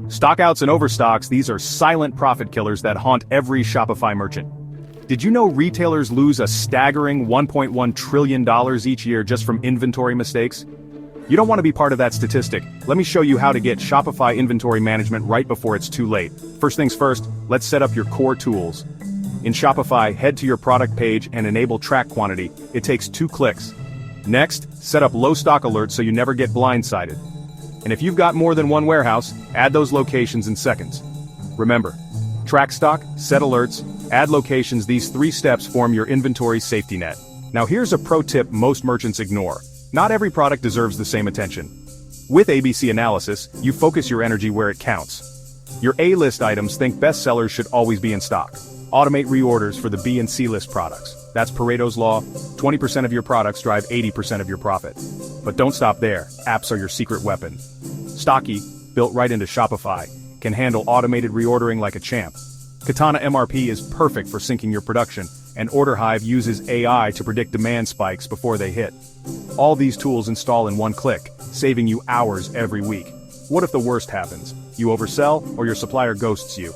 Stockouts and overstocks, these are silent profit killers that haunt every Shopify merchant. Did you know retailers lose a staggering $1.1 trillion each year just from inventory mistakes? You don't want to be part of that statistic. Let me show you how to get Shopify inventory management right before it's too late. First things first, let's set up your core tools. In Shopify, head to your product page and enable track quantity. It takes 2 clicks. Next, set up low stock alerts so you never get blindsided. And if you've got more than one warehouse, add those locations in seconds. Remember, track stock, set alerts, add locations. These 3 steps form your inventory safety net. Now here's a pro tip most merchants ignore. Not every product deserves the same attention. With ABC analysis, you focus your energy where it counts. Your A-list items, think bestsellers, should always be in stock. Automate reorders for the B and C-list products. That's Pareto's law. 20% of your products drive 80% of your profit. But don't stop there. Apps are your secret weapon. Stocky, built right into Shopify, can handle automated reordering like a champ. Katana MRP is perfect for syncing your production, and OrderHive uses AI to predict demand spikes before they hit. All these tools install in one click, saving you hours every week. What if the worst happens? You oversell, or your supplier ghosts you?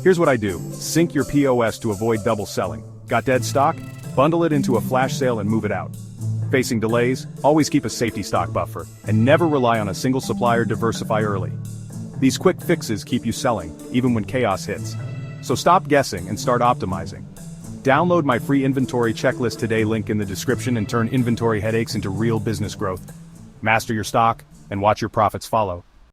Here's what I do. Sync your POS to avoid double selling. Got dead stock? Bundle it into a flash sale and move it out. Facing delays? Always keep a safety stock buffer, and never rely on a single supplier. Diversify early. These quick fixes keep you selling, even when chaos hits. So stop guessing and start optimizing. Download my free inventory checklist today, link in the description, and turn inventory headaches into real business growth. Master your stock, and watch your profits follow.